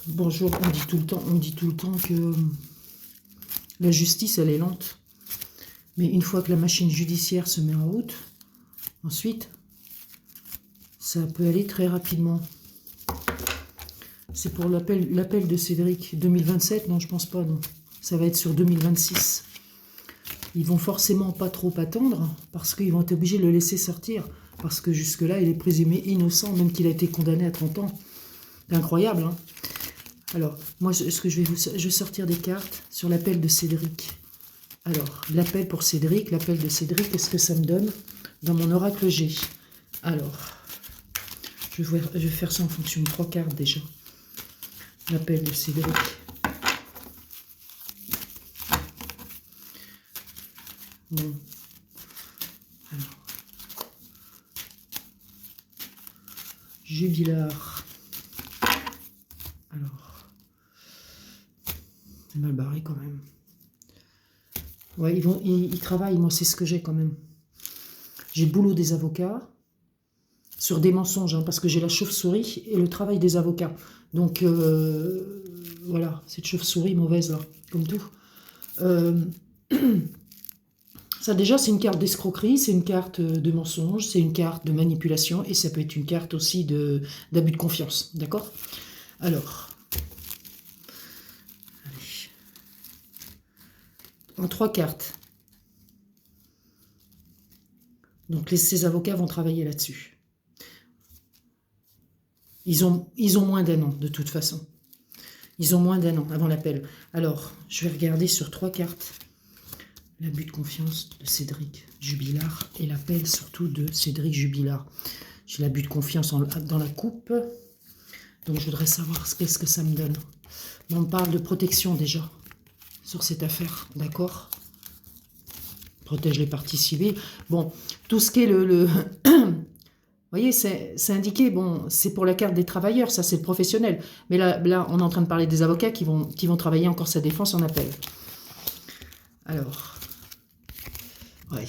Bonjour, on dit tout le temps que la justice, elle est lente. Mais une fois que la machine judiciaire se met en route, ensuite, ça peut aller très rapidement. C'est pour l'appel de Cédric. 2027? Non, je pense pas, non. Ça va être sur 2026. Ils vont forcément pas trop attendre, parce qu'ils vont être obligés de le laisser sortir. Parce que jusque-là, il est présumé innocent, même qu'il a été condamné à 30 ans. C'est incroyable, hein. Alors, moi, je vais sortir des cartes sur l'appel de Cédric. Alors, l'appel pour Cédric, l'appel de Cédric, qu'est-ce que ça me donne dans mon oracle G? Alors, je vais faire ça en fonction de 3 cartes déjà. L'appel de Cédric. Bon. Alors. Jubilard. Alors. C'est mal barré quand même. Ouais, ils travaillent, moi c'est ce que j'ai quand même. J'ai le boulot des avocats, sur des mensonges, hein, parce que j'ai la chauve-souris et le travail des avocats. Donc, voilà, cette chauve-souris mauvaise, là, comme tout. Ça, déjà, c'est une carte d'escroquerie, c'est une carte de mensonge, c'est une carte de manipulation, et ça peut être une carte aussi d'abus de confiance, d'accord? Alors, allez. En 3 cartes. Donc, ces avocats vont travailler là-dessus. Ils ont moins d'un an, de toute façon. Ils ont moins d'un an avant l'appel. Alors, je vais regarder sur 3 cartes. L'abus de confiance de Cédric Jubilard et l'appel surtout de Cédric Jubilard. J'ai l'abus de confiance dans la coupe. Donc, je voudrais savoir qu'est-ce que ça me donne. On parle de protection déjà sur cette affaire, d'accord? Protège les parties civiles. Bon, tout ce qui est vous voyez, c'est indiqué, bon, c'est pour la carte des travailleurs, ça c'est le professionnel. Mais là, on est en train de parler des avocats qui vont travailler encore sa défense en appel. Alors, ouais.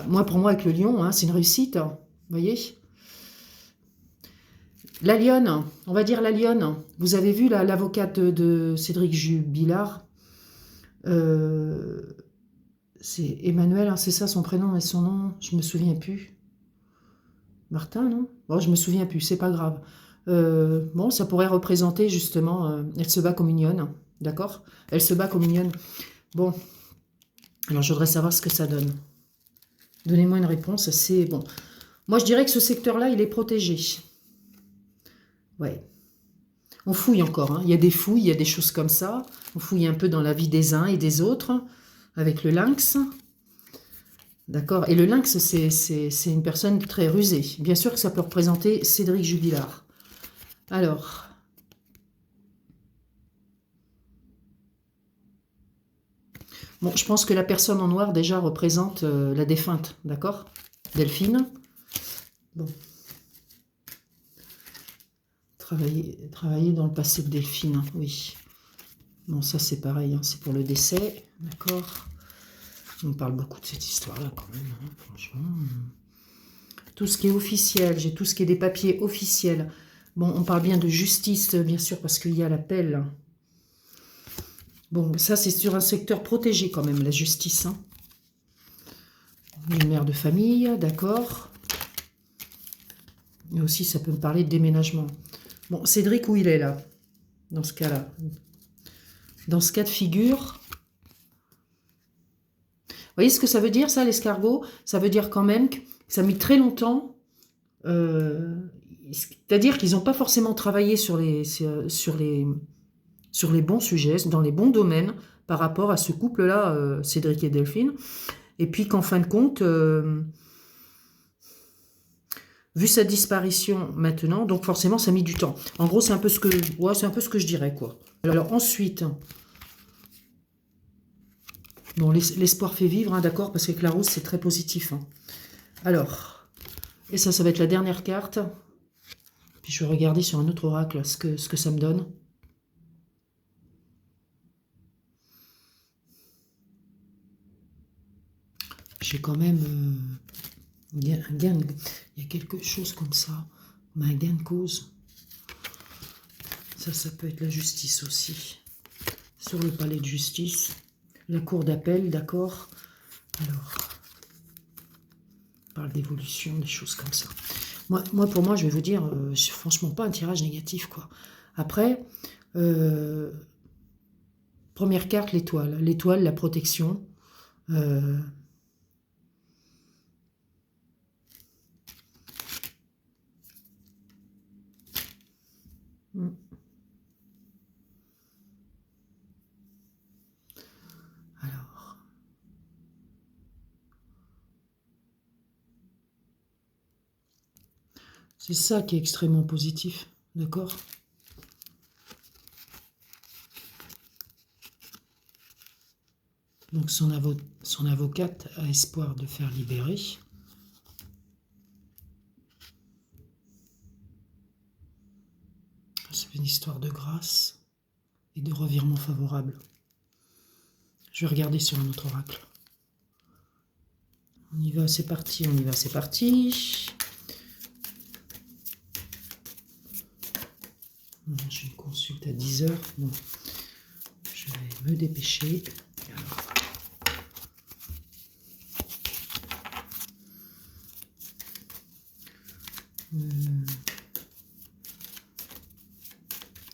Moi, pour moi, avec le lion, hein, c'est une réussite, hein, vous voyez. La lionne, on va dire la lionne. Vous avez vu l'avocate de Cédric Jubilard, c'est Emmanuel, hein, c'est ça son prénom et son nom, je me souviens plus. Martin, non? Bon, je me souviens plus, c'est pas grave. Bon, ça pourrait représenter justement, elle se bat comme une lionne, d'accord? Elle se bat comme une lionne. Bon, alors je voudrais savoir ce que ça donne. Donnez-moi une réponse, c'est bon. Moi, je dirais que ce secteur-là, il est protégé. Ouais. On fouille encore, hein. Il y a des fouilles, il y a des choses comme ça. On fouille un peu dans la vie des uns et des autres, avec le lynx. D'accord? Et le lynx, c'est une personne très rusée. Bien sûr que ça peut représenter Cédric Jubilard. Alors. Bon, je pense que la personne en noir, déjà, représente la défunte. D'accord? Delphine. Bon. Travailler dans le passé de Delphine, oui. Bon, ça, c'est pareil, hein, c'est pour le décès. D'accord? On parle beaucoup de cette histoire-là, quand même, hein, franchement. Tout ce qui est officiel, j'ai tout ce qui est des papiers officiels. Bon, on parle bien de justice, bien sûr, parce qu'il y a l'appel. Bon, ça, c'est sur un secteur protégé, quand même, la justice. Hein. Une mère de famille, d'accord. Mais aussi, ça peut me parler de déménagement. Bon, Cédric, où il est, là? Dans ce cas-là. Dans ce cas de figure... Vous voyez ce que ça veut dire, ça, l'escargot? Ça veut dire quand même que ça a mis très longtemps. C'est-à-dire qu'ils n'ont pas forcément travaillé sur les bons sujets, dans les bons domaines, par rapport à ce couple-là, Cédric et Delphine. Et puis qu'en fin de compte, vu sa disparition maintenant, donc forcément, ça a mis du temps. En gros, c'est un peu ce que je dirais, quoi. Alors ensuite... Bon, l'espoir fait vivre, hein, d'accord, parce que la rose, c'est très positif. Hein. Alors, et ça va être la dernière carte. Puis je vais regarder sur un autre oracle ce que ça me donne. J'ai quand même un gain. Il y a quelque chose comme ça. Un gain de cause. Ça peut être la justice aussi. Sur le palais de justice. La cour d'appel, d'accord. Alors, on parle d'évolution, des choses comme ça. Pour moi, je vais vous dire, c'est franchement pas un tirage négatif, quoi. Après, première carte, l'étoile. L'étoile, la protection. Alors, c'est ça qui est extrêmement positif, d'accord? Donc son avocate a espoir de faire libérer. C'est une histoire de grâce et de revirement favorable. Je vais regarder sur un autre oracle. On y va, c'est parti, on y va, c'est parti. J'ai une consulte à 10 h. Bon, je vais me dépêcher.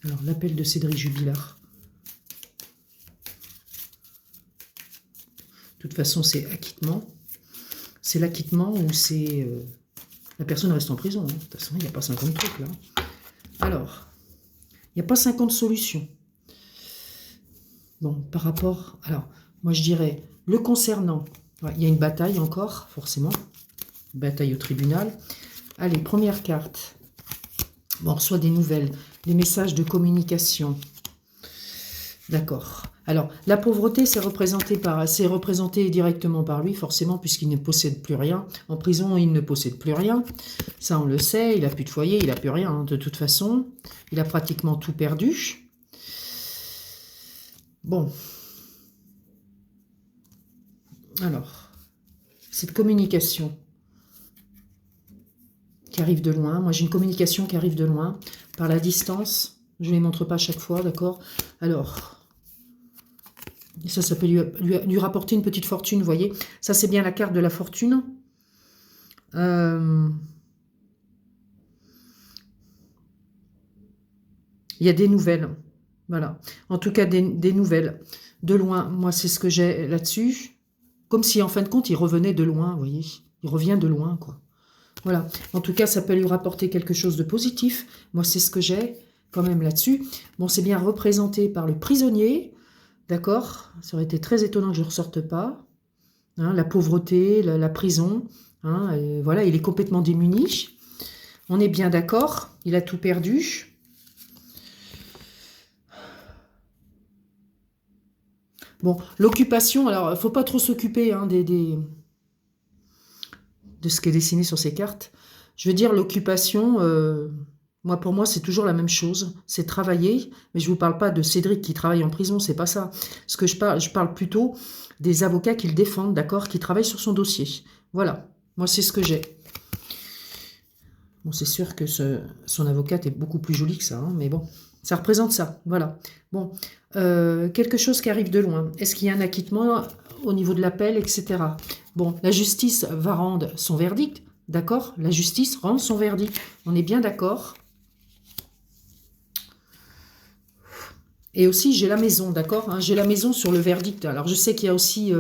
Alors, l'appel de Cédric Jubilard. De toute façon, c'est acquittement. C'est l'acquittement ou c'est... la personne reste en prison. Hein. De toute façon, il n'y a pas 50 trucs, là. Alors, il n'y a pas 50 solutions. Bon, par rapport... Alors, moi, je dirais, le concernant, ouais, il y a une bataille encore, forcément. Bataille au tribunal. Allez, première carte. Bon, on reçoit des nouvelles, des messages de communication. D'accord. Alors, la pauvreté, c'est représenté directement par lui, forcément, puisqu'il ne possède plus rien. En prison, il ne possède plus rien. Ça, on le sait. Il n'a plus de foyer, il n'a plus rien, hein, de toute façon. Il a pratiquement tout perdu. Bon. Alors, cette communication qui arrive de loin. Moi, j'ai une communication qui arrive de loin, par la distance. Je ne les montre pas à chaque fois, d'accord? Alors, ça peut lui rapporter une petite fortune, vous voyez. Ça, c'est bien la carte de la fortune. Il y a des nouvelles. Voilà. En tout cas, des nouvelles. De loin, moi, c'est ce que j'ai là-dessus. Comme si, en fin de compte, il revenait de loin, vous voyez. Il revient de loin, quoi. Voilà. En tout cas, ça peut lui rapporter quelque chose de positif. Moi, c'est ce que j'ai quand même là-dessus. Bon, c'est bien représenté par le prisonnier. D'accord? Ça aurait été très étonnant que je ne ressorte pas. Hein, la pauvreté, la prison. Hein, voilà, il est complètement démuni. On est bien d'accord. Il a tout perdu. Bon, l'occupation, alors, il ne faut pas trop s'occuper hein, de ce qui est dessiné sur ces cartes. Je veux dire, l'occupation, pour moi, c'est toujours la même chose. C'est travailler, mais je ne vous parle pas de Cédric qui travaille en prison, c'est pas ça. Ce que je parle plutôt des avocats qui le défendent, d'accord, qui travaillent sur son dossier. Voilà, moi, c'est ce que j'ai. Bon, c'est sûr que son avocate est beaucoup plus jolie que ça, hein, mais bon, ça représente ça, voilà. Bon, quelque chose qui arrive de loin. Est-ce qu'il y a un acquittement au niveau de l'appel, etc. Bon, la justice va rendre son verdict, d'accord? La justice rend son verdict, on est bien d'accord. Et aussi, j'ai la maison, d'accord hein, j'ai la maison sur le verdict. Alors, je sais qu'il y a aussi,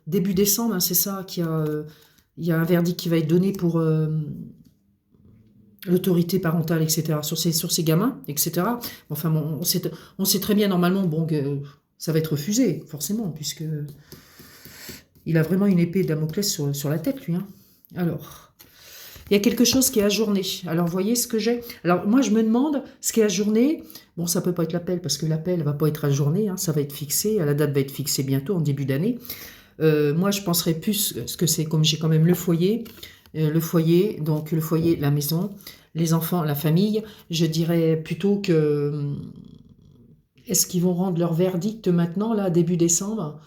début décembre, hein, c'est ça, il y a un verdict qui va être donné pour l'autorité parentale, etc., sur ces gamins, etc. Enfin, bon, on sait très bien, normalement, bon, que ça va être refusé, forcément, puisque il a vraiment une épée de Damoclès sur la tête, lui. Hein. Alors, il y a quelque chose qui est ajourné. Alors, vous voyez ce que j'ai? Alors, moi, je me demande ce qui est ajourné. Bon, ça peut pas être l'appel, parce que l'appel ne va pas être ajourné. Hein, ça va être fixé. La date va être fixée bientôt, en début d'année. Moi, je penserais plus ce que c'est, comme j'ai quand même le foyer, donc le foyer, la maison, les enfants, la famille. Je dirais plutôt que... Est-ce qu'ils vont rendre leur verdict maintenant, là, début décembre,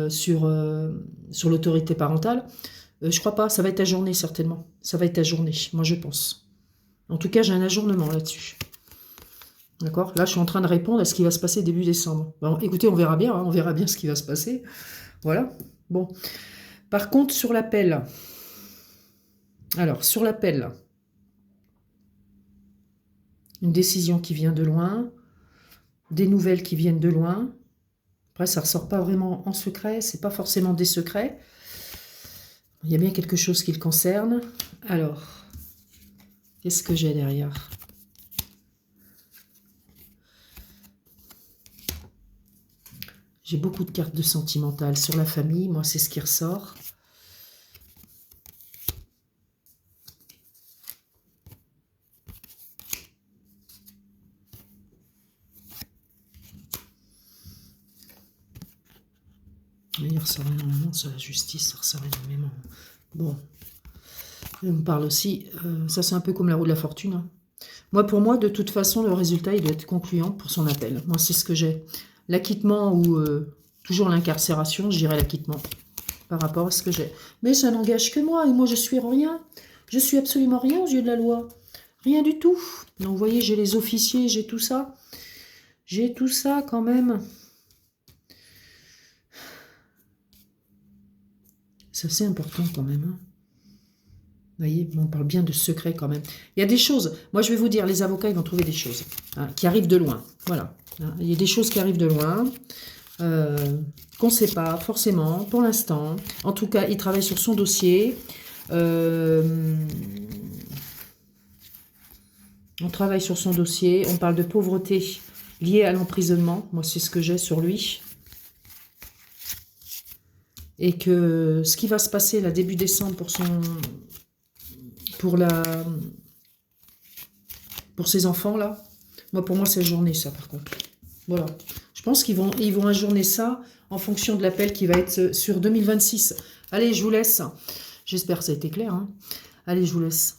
sur l'autorité parentale? Je crois pas, ça va être ajourné certainement. Ça va être ajourné, moi je pense. En tout cas, j'ai un ajournement là-dessus. D'accord? Là, je suis en train de répondre à ce qui va se passer début décembre. Bon, écoutez, on verra bien, hein, on verra bien ce qui va se passer. Voilà. Bon. Par contre, sur l'appel. Alors, sur l'appel. Une décision qui vient de loin. Des nouvelles qui viennent de loin. Après, ça ne ressort pas vraiment en secret. C'est pas forcément des secrets. Il y a bien quelque chose qui le concerne. Alors, qu'est-ce que j'ai derrière ? J'ai beaucoup de cartes de sentimentales sur la famille. Moi, c'est ce qui ressort. Il ressort énormément sur la justice. Ça ressort énormément. Bon. On me parle aussi. Ça, c'est un peu comme la roue de la fortune. Hein. Moi, pour moi, de toute façon, le résultat, il doit être concluant pour son appel. Moi, c'est ce que j'ai. L'acquittement ou toujours l'incarcération, je dirais l'acquittement par rapport à ce que j'ai. Mais ça n'engage que moi, et moi, je suis rien. Je suis absolument rien aux yeux de la loi. Rien du tout. Donc, vous voyez, j'ai les officiers, j'ai tout ça. J'ai tout ça, quand même. C'est assez important, quand même. Hein. Vous voyez, on parle bien de secret quand même. Il y a des choses, moi je vais vous dire, les avocats, ils vont trouver des choses hein, qui arrivent de loin. Voilà. Hein, il y a des choses qui arrivent de loin, qu'on ne sait pas forcément pour l'instant. En tout cas, il travaille sur son dossier. On travaille sur son dossier. On parle de pauvreté liée à l'emprisonnement. Moi, c'est ce que j'ai sur lui. Et que ce qui va se passer là, début décembre pour ses enfants là, pour moi c'est journée ça par contre. Voilà. Je pense qu'ils vont ajourner ça en fonction de l'appel qui va être sur 2026. Allez, je vous laisse. J'espère que ça a été clair. Hein. Allez, je vous laisse.